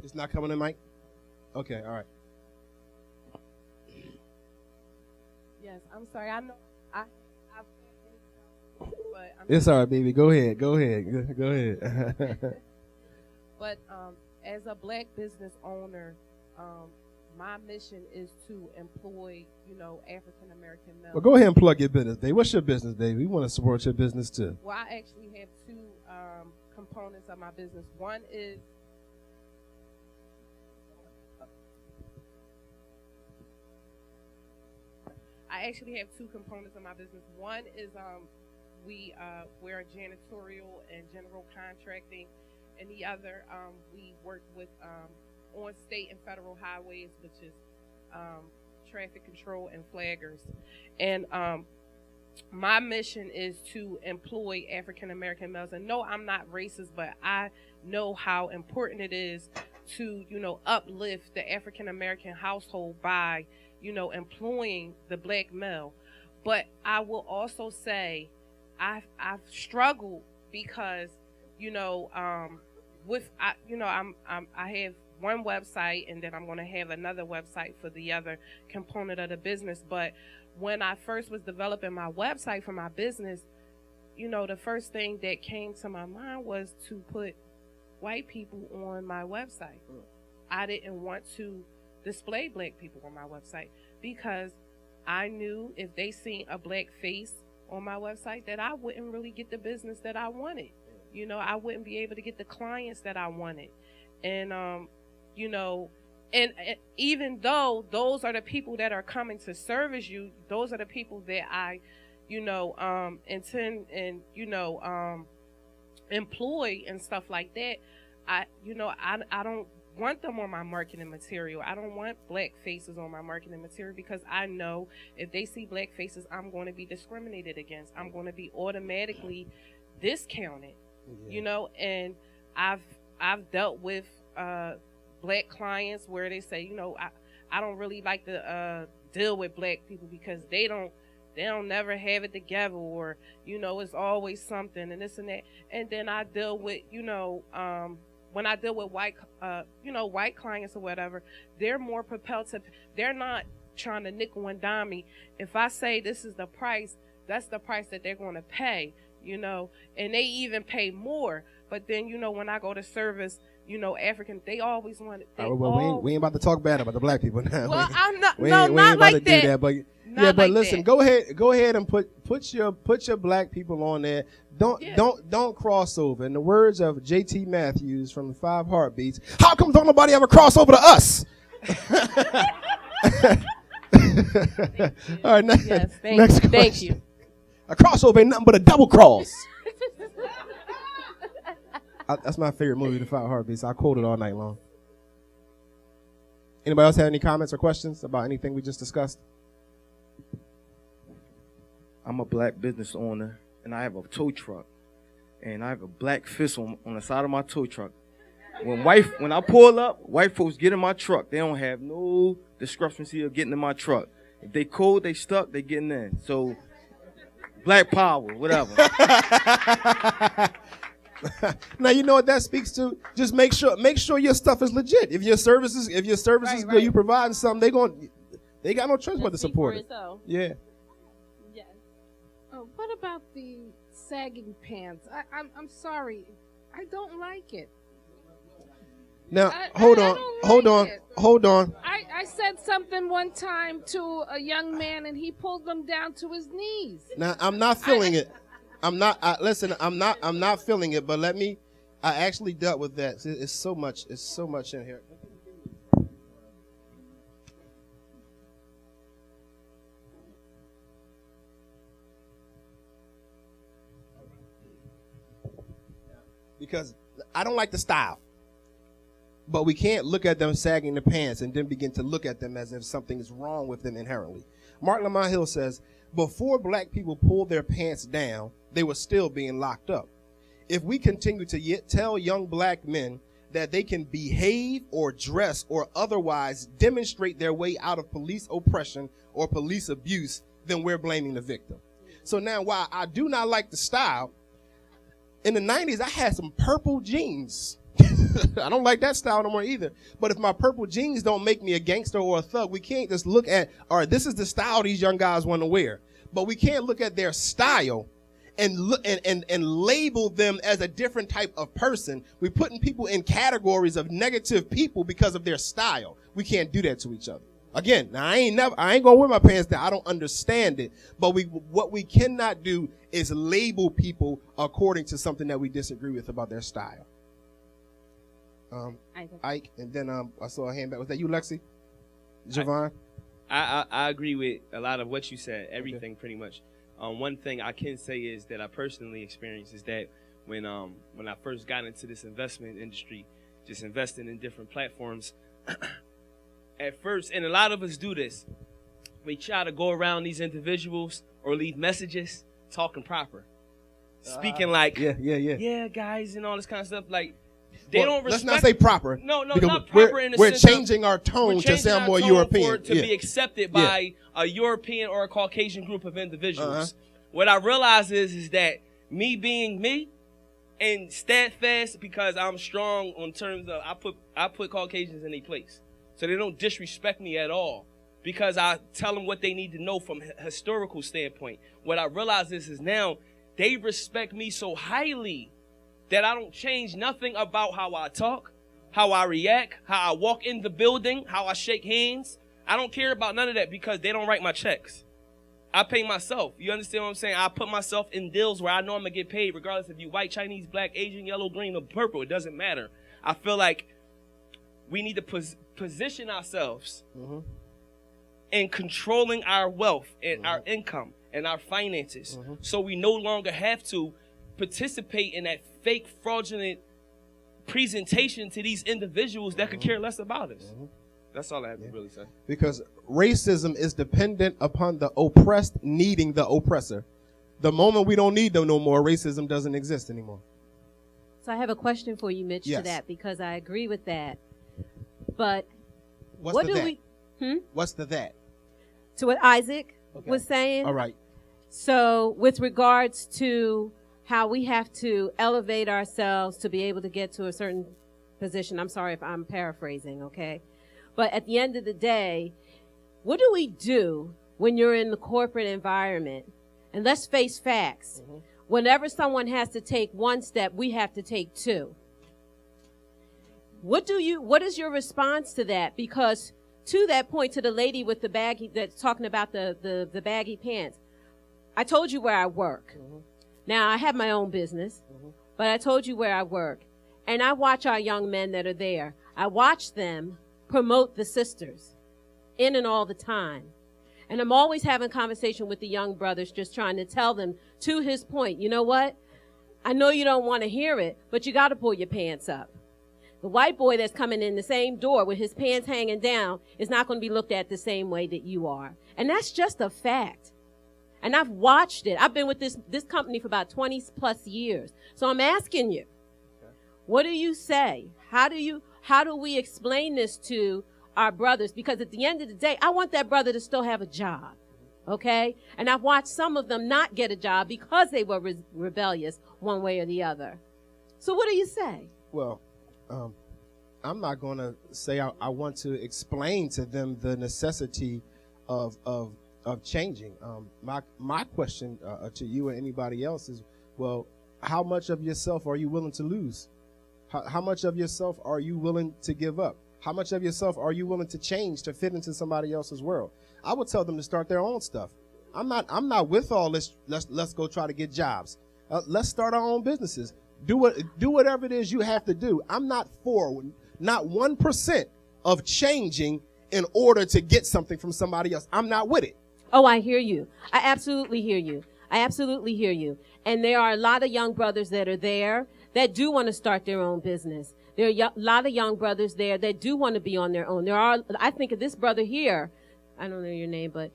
It's not coming in, Mike? Okay, all right. Yes, I'm sorry. I know but it's all right, baby. Go ahead. Go ahead. But as a black business owner, my mission is to employ, African American males. Well, go ahead and plug your business, Dave. What's your business, Dave? We want to support your business too. Well, I actually have two components of my business. One is One is we're janitorial and general contracting, and the other we work with on state and federal highways, which is traffic control and flaggers. And my mission is to employ African American males. And no, I'm not racist, but I know how important it is to, uplift the African American household by, employing the black male. But I will also say I've struggled because, I have one website, and then I'm going to have another website for the other component of the business. But when I first was developing my website for my business, the first thing that came to my mind was to put white people on my website. I didn't want to display black people on my website because I knew if they seen a black face on my website that I wouldn't really get the business that I wanted. I wouldn't be able to get the clients that I wanted. And, and even though those are the people that are coming to service you, those are the people that I, intend and, employ and stuff like that. I don't want them on my marketing material. I don't want black faces on my marketing material because I know if they see black faces, I'm going to be discriminated against. I'm going to be automatically discounted, and I've dealt with black clients where they say, I don't really like to deal with black people because they don't never have it together, or it's always something and this and that. And then I deal with when I deal with white clients or whatever, they're more propelled to, they're not trying to nickel and dime me. If I say this is the price, that's the price that they're going to pay, and they even pay more. But then, when I go to service, African, they always want it. We ain't about to talk bad about the black people now. Well, I'm not. We No, ain't not about like to that. do that. But not yeah, but like listen, that. go ahead and put your black people on there. Don't cross over. In the words of J.T. Matthews from the 5 Heartbeats, how come don't nobody ever cross over to us? All right, Yes, next question. Thank you. A crossover ain't nothing but a double cross. That's my favorite movie, The 5 Heartbeats. I quote it all night long. Anybody else have any comments or questions about anything we just discussed? I'm a black business owner, and I have a tow truck. And I have a black fist on the side of my tow truck. When I pull up, white folks get in my truck. They don't have no discrepancy of getting in my truck. If they cold, they stuck, they getting in. So, black power, whatever. Now you know what that speaks to. Just make sure your stuff is legit. If your service is good, you providing something, they got no choice but to support it. Yeah. Yes. What about the sagging pants? I'm sorry, I don't like it. Now hold on. I said something one time to a young man, and he pulled them down to his knees. Now I'm not feeling it. I'm not feeling it. But I actually dealt with that. It's so much in here. Because I don't like the style. But we can't look at them sagging the pants and then begin to look at them as if something is wrong with them inherently. Mark Lamont Hill says, before black people pulled their pants down, they were still being locked up. If we continue to tell young black men that they can behave or dress or otherwise demonstrate their way out of police oppression or police abuse, then we're blaming the victim. So now, while I do not like the style, in the 90s, I had some purple jeans. I don't like that style no more either. But if my purple jeans don't make me a gangster or a thug, we can't just look at, all right, this is the style these young guys want to wear. But we can't look at their style and label them as a different type of person. We're putting people in categories of negative people because of their style. We can't do that to each other. Again, now I ain't gonna wear my pants down. I don't understand it. But what we cannot do is label people according to something that we disagree with about their style. Ike, and then I saw a hand back. Was that you, Lexi? Javon? I agree with a lot of what you said, everything pretty much. One thing I can say is that I personally experienced is that when I first got into this investment industry, just investing in different platforms, at first, and a lot of us do this, we try to go around these individuals or leave messages talking proper. Speaking like, yeah, guys, and all this kind of stuff, like, they don't respect. Let's not say proper. No, not proper in the we're sense changing our tone to sound more European. To be accepted by a European or a Caucasian group of individuals. What I realize is that me being me and steadfast, because I'm strong on terms of I put Caucasians in their place. So they don't disrespect me at all because I tell them what they need to know from a historical standpoint. What I realize is now they respect me so highly that I don't change nothing about how I talk, how I react, how I walk in the building, how I shake hands. I don't care about none of that because they don't write my checks. I pay myself. You understand what I'm saying? I put myself in deals where I know I'm going to get paid regardless if you white, Chinese, black, Asian, yellow, green, or purple. It doesn't matter. I feel like we need to position ourselves in controlling our wealth and our income and our finances so we no longer have to participate in that fake, fraudulent presentation to these individuals that could care less about us. That's all I have to really say. Because racism is dependent upon the oppressed needing the oppressor. The moment we don't need them no more, racism doesn't exist anymore. So I have a question for you, Mitch, to that, because I agree with that. But What's the that? To what Isaac was saying. All right. So with regards to how we have to elevate ourselves to be able to get to a certain position. I'm sorry if I'm paraphrasing, okay? But at the end of the day, what do we do when you're in the corporate environment? And let's face facts. Whenever someone has to take one step, we have to take two. What is your response to that? Because to that point, to the lady with the baggy, that's talking about the baggy pants, I told you where I work. Now, I have my own business, but I told you where I work. And I watch our young men that are there. I watch them promote the sisters in and all the time. And I'm always having conversation with the young brothers, just trying to tell them, to his point, you know what? I know you don't want to hear it, but you got to pull your pants up. The white boy that's coming in the same door with his pants hanging down is not going to be looked at the same way that you are. And that's just a fact. And I've watched it. I've been with this company for about 20 plus years. So I'm asking you, What do you say? How do we explain this to our brothers? Because at the end of the day, I want that brother to still have a job. Okay? And I've watched some of them not get a job because they were rebellious one way or the other. So what do you say? Well, I'm not going to say I want to explain to them the necessity of changing. My question to you and anybody else is, well, how much of yourself are you willing to lose? How much of yourself are you willing to give up? How much of yourself are you willing to change to fit into somebody else's world? I would tell them to start their own stuff. I'm not with all this. Let's go try to get jobs. Let's start our own businesses. Do whatever it is you have to do. I'm not for not 1% of changing in order to get something from somebody else. I'm not with it. Oh, I hear you. I absolutely hear you. I absolutely hear you. And there are a lot of young brothers that are there that do want to start their own business. There are a lot of young brothers there that do want to be on their own. I think of this brother here. I don't know your name, but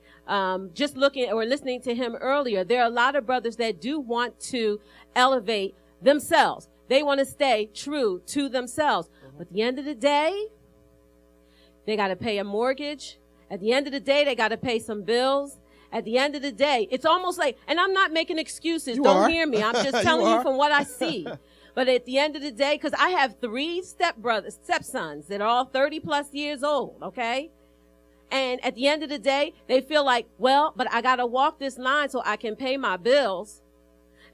just looking or listening to him earlier, there are a lot of brothers that do want to elevate themselves. They want to stay true to themselves. But at the end of the day, they got to pay a mortgage. At the end of the day, they got to pay some bills. At the end of the day, it's almost like, and I'm not making excuses. Don't hear me. I'm just telling you from what I see. But at the end of the day, because I have 3 stepsons that are all 30 plus years old, okay? And at the end of the day, they feel like, well, but I got to walk this line so I can pay my bills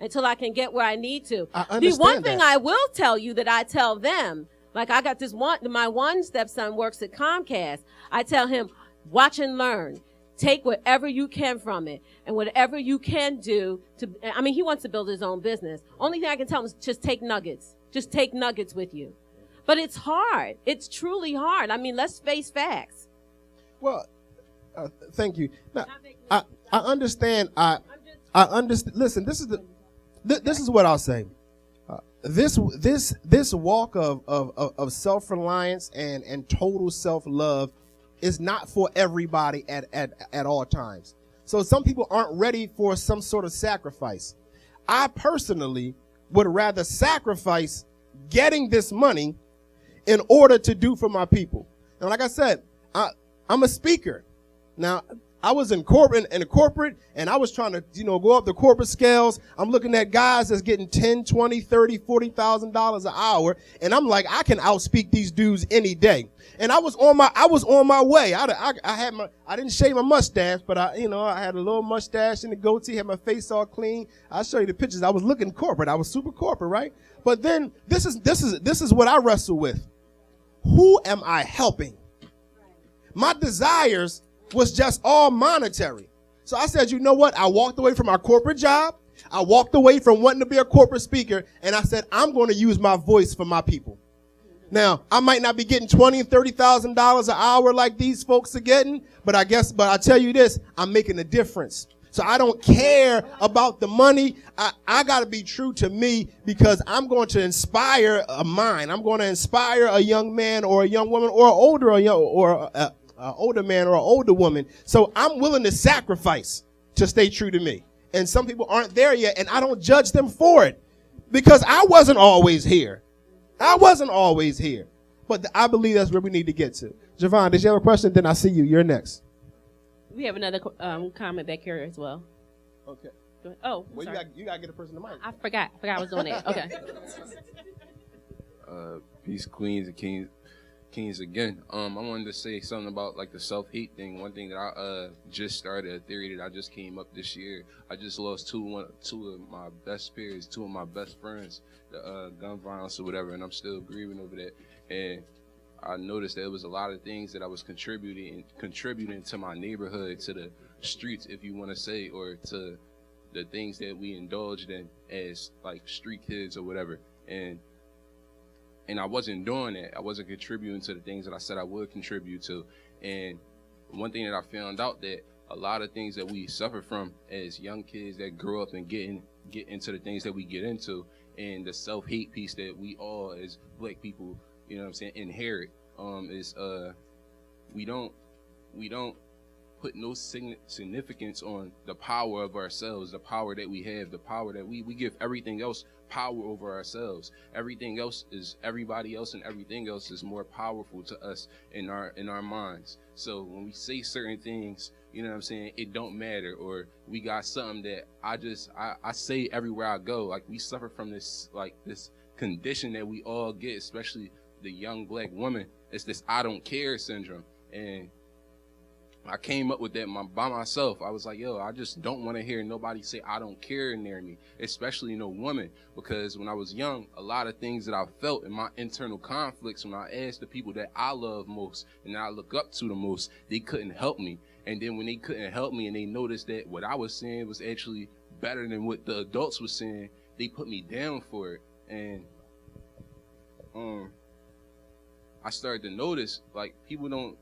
until I can get where I need to. The one thing I will tell you that I tell them, like I got my one stepson works at Comcast. I tell him, watch and learn. Take whatever you can from it and whatever you can do he wants to build his own business. Only thing I can tell him is just take nuggets. Just take nuggets with you. But it's hard. It's truly hard. I mean, let's face facts. Well, thank you. Now, I understand. I understand. Listen, this is what I'll say. This walk of self-reliance and total self-love is not for everybody at all times. So some people aren't ready for some sort of sacrifice. I personally would rather sacrifice getting this money in order to do for my people. And like I said, I'm a speaker. Now, I was in corporate, and I was trying to, go up the corporate scales. I'm looking at guys that's getting $10, $20, $30, $40,000 an hour, and I'm like, I can outspeak these dudes any day. And I was on my way. I didn't shave my mustache, but I had a little mustache and a goatee, had my face all clean. I'll show you the pictures. I was looking corporate. I was super corporate, right? But then this is what I wrestle with. Who am I helping? My desires was just all monetary. So I said, you know what? I walked away from my corporate job. I walked away from wanting to be a corporate speaker. And I said, I'm going to use my voice for my people. Now, I might not be getting $20,000 and $30,000 an hour like these folks are getting, but I tell you this, I'm making a difference. So I don't care about the money. I got to be true to me because I'm going to inspire a mind. I'm going to inspire a young man or a young woman or older man or an older woman. So I'm willing to sacrifice to stay true to me. And some people aren't there yet, and I don't judge them for it because I wasn't always here. But I believe that's where we need to get to. Javon, did you have a question? Then I see you. You're next. We have another comment back here as well. Okay. Oh, well, you got to get a person the mic. I forgot I was doing that. Okay. Peace, queens and kings again. I wanted to say something about like the self-hate thing. One thing that I just started, a theory that I just came up this year. I just lost two of my best spirits, 2 of my best friends, the gun violence or whatever, and I'm still grieving over that. And I noticed that it was a lot of things that I was contributing to my neighborhood, to the streets, if you want to say, or to the things that we indulged in as like street kids or whatever. And I wasn't doing that. I wasn't contributing to the things that I said I would contribute to. And one thing that I found out that a lot of things that we suffer from as young kids that grow up and get into the things that we get into, and the self-hate piece that we all as black people, inherit, is we don't put no significance on the power of ourselves, the power that we have, the power that we give everything else power over ourselves. Everything else is everybody else, and everything else is more powerful to us in our minds. So when we say certain things, you know what I'm saying, it don't matter, or we got something that I say everywhere I go. Like, we suffer from this condition that we all get, especially the young black woman. It's this I don't care syndrome. And I came up with that by myself. I was like, yo, I just don't want to hear nobody say I don't care near me, especially no woman. Because when I was young, a lot of things that I felt in my internal conflicts, when I asked the people that I love most and that I look up to the most, they couldn't help me. And then when they couldn't help me and they noticed that what I was saying was actually better than what the adults were saying, they put me down for it. And I started to notice, like, people don't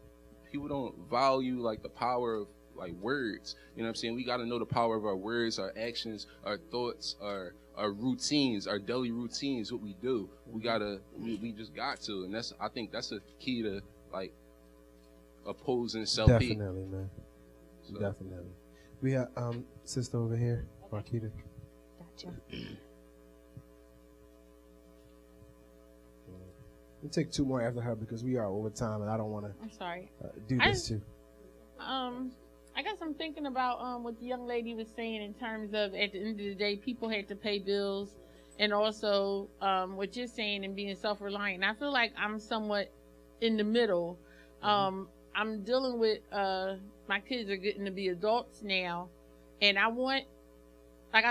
value, like, the power of, like, words. You know what I'm saying? We got to know the power of our words, our actions, our thoughts, our routines, our daily routines, what we do. We just got to. And I think that's a key to, like, opposing self-hate. Definitely, man. So. Definitely. We have sister over here, Marquita. Gotcha. We'll take two more after her because we are over time and I don't want to. I'm sorry. Do this too. I guess I'm thinking about what the young lady was saying in terms of, at the end of the day, people had to pay bills, and also what you're saying and being self-reliant. I feel like I'm somewhat in the middle. I'm dealing with my kids are getting to be adults now, and I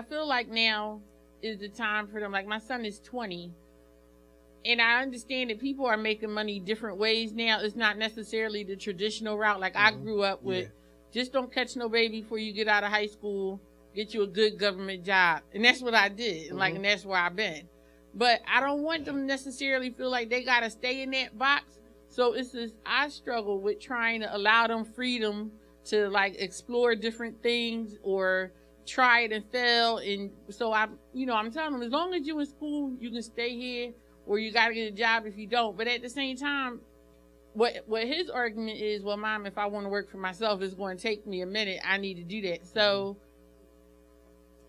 feel like now is the time for them. Like, my son is 20. And I understand that people are making money different ways now. It's not necessarily the traditional route. Like, I grew up with, just don't catch no baby before you get out of high school, get you a good government job. And that's what I did. And and that's where I've been. But I don't want them to necessarily feel like they got to stay in that box. So I struggle with trying to allow them freedom to, like, explore different things or try it and fail. And so I'm telling them, as long as you're in school, you can stay here. Or you got to get a job if you don't. But at the same time, what his argument is, well, Mom, if I want to work for myself, it's going to take me a minute. I need to do that. So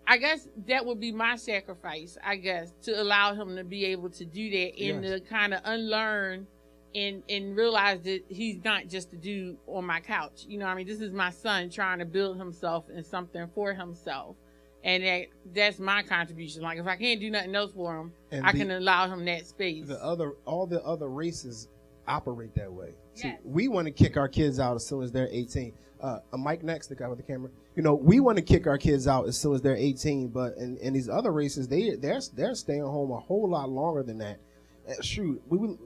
I guess that would be my sacrifice, I guess, to allow him to be able to do that and to kind of unlearn and realize that he's not just a dude on my couch. You know what I mean? This is my son trying to build himself in something for himself. And that's my contribution. Like, if I can't do nothing else for him, I can allow him that space. All the other races operate that way. Yes. See, we want to kick our kids out as soon as they're 18. Mike next, the guy with the camera. We want to kick our kids out as soon as they're 18. But in these other races, they're staying home a whole lot longer than that. Shoot,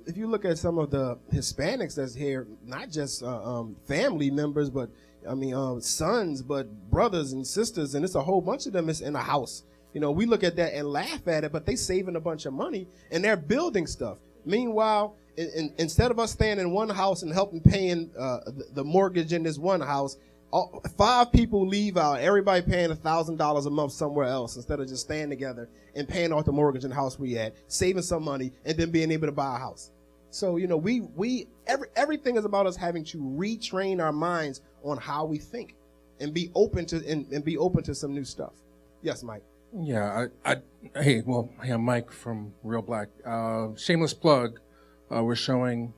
if you look at some of the Hispanics that's here, not just family members, but sons, but brothers and sisters, and it's a whole bunch of them is in a house. We look at that and laugh at it, but they saving a bunch of money and they're building stuff. Meanwhile, instead of us staying in one house and helping paying the mortgage in this one house, 5 people leave out, everybody paying $1,000 a month somewhere else instead of just staying together and paying off the mortgage in the house we at, saving some money, and then being able to buy a house. So, everything is about us having to retrain our minds on how we think and be open to some new stuff. Yes, Mike. Yeah, hey, I'm Mike from Real Black. Shameless plug. We're showing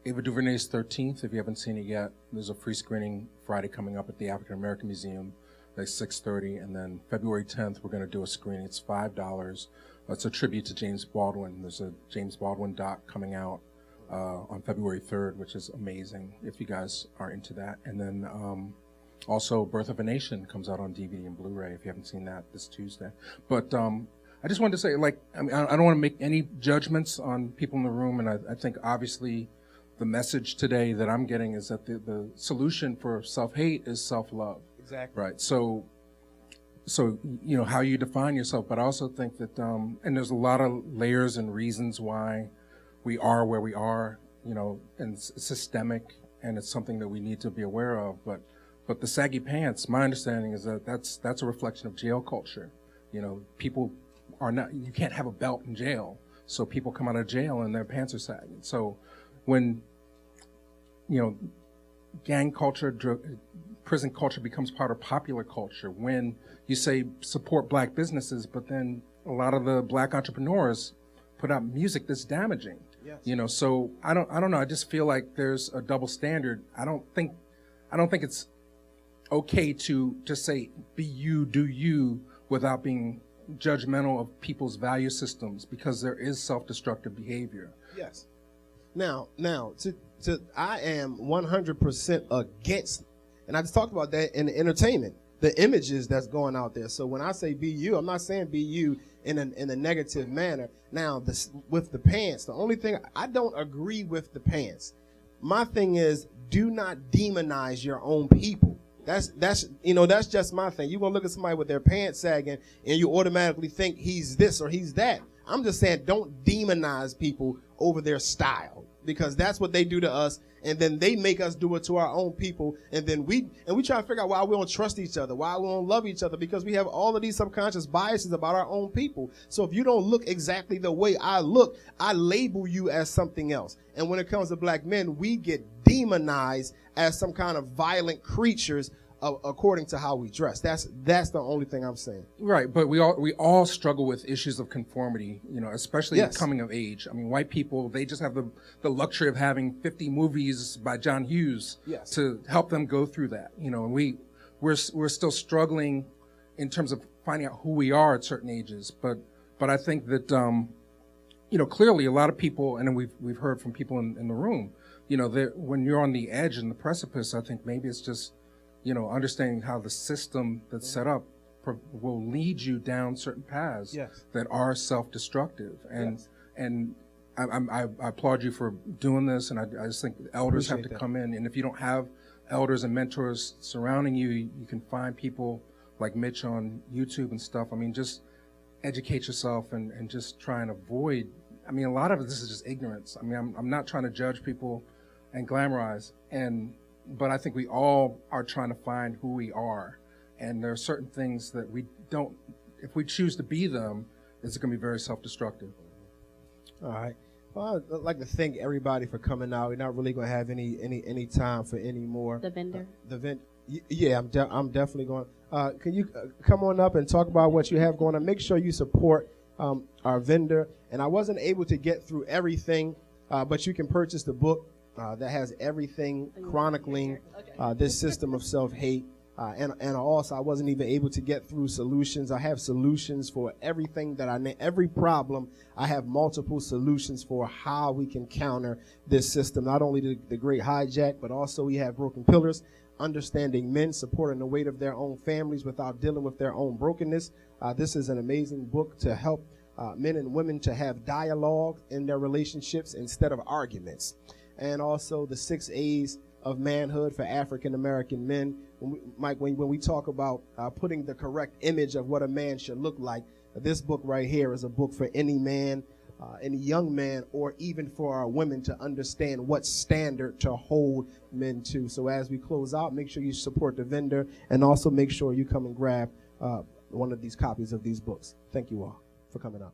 Ava DuVernay's 13th. If you haven't seen it yet, there's a free screening Friday coming up at the African American Museum at 6:30, and then February 10th we're going to do a screening. It's $5. It's a tribute to James Baldwin. There's a James Baldwin doc coming out on February 3rd, which is amazing if you guys are into that. And then also Birth of a Nation comes out on DVD and Blu-ray if you haven't seen that this Tuesday. But I just wanted to say, I don't want to make any judgments on people in the room, and I think obviously the message today that I'm getting is that the solution for self-hate is self-love. Exactly. Right. So how you define yourself, but I also think that, and there's a lot of layers and reasons why we are where we are, and it's systemic, and it's something that we need to be aware of. But the saggy pants, my understanding is that that's a reflection of jail culture. People are not, you can't have a belt in jail. So people come out of jail and their pants are sagging. So when, gang culture prison culture becomes part of popular culture. When you say support black businesses, but then a lot of the black entrepreneurs put out music that's damaging. Yes. You know, so I don't know. I just feel like there's a double standard. I don't think it's okay to say be you, do you, without being judgmental of people's value systems, because there is self-destructive behavior. Yes. Now, I am 100% against, and I just talked about that in the entertainment, the images that's going out there. So when I say be you, I'm not saying be you in a negative manner. Now, with the pants, the only thing, I don't agree with the pants. My thing is, do not demonize your own people. That's just my thing. You're going to look at somebody with their pants sagging and you automatically think he's this or he's that. I'm just saying, don't demonize people over their style, because that's what they do to us, and then they make us do it to our own people, and then we try to figure out why we don't trust each other, why we don't love each other, because we have all of these subconscious biases about our own people. So if you don't look exactly the way I look, I label you as something else. And when it comes to black men, we get demonized as some kind of violent creatures according to how we dress. That's the only thing I'm saying. Right, but we all struggle with issues of conformity, especially coming of age. I mean, white people, they just have the luxury of having 50 movies by John Hughes to help them go through that. And we're still struggling in terms of finding out who we are at certain ages. But I think that clearly a lot of people, and we've heard from people in the room, when you're on the edge and the precipice, I think maybe it's just understanding how the system that's set up will lead you down certain paths that are self-destructive. And I applaud you for doing this, and I just think elders have to come in. And if you don't have elders and mentors surrounding you, you can find people like Mitch on YouTube and stuff. I mean, just educate yourself and just try and avoid. I mean, a lot of this is just ignorance. I mean, I'm not trying to judge people and glamorize, but I think we all are trying to find who we are. And there are certain things that we don't, if we choose to be them, it's going to be very self-destructive. All right. Well, I'd like to thank everybody for coming out. We're not really going to have any time for any more. The vendor. Yeah, I'm definitely going. Can you come on up and talk about what you have going on? Make sure you support our vendor. And I wasn't able to get through everything, but you can purchase the book that has everything chronicling this system of self-hate. And also, I wasn't even able to get through solutions. I have solutions for everything every problem. I have multiple solutions for how we can counter this system. Not only the great hijack, but also we have broken pillars, understanding men, supporting the weight of their own families without dealing with their own brokenness. This is an amazing book to help men and women to have dialogue in their relationships instead of arguments. And also the 6 A's of manhood for African American men. Mike, when we talk about putting the correct image of what a man should look like, this book right here is a book for any man, any young man, or even for our women to understand what standard to hold men to. So as we close out, make sure you support the vendor, and also make sure you come and grab one of these copies of these books. Thank you all for coming out.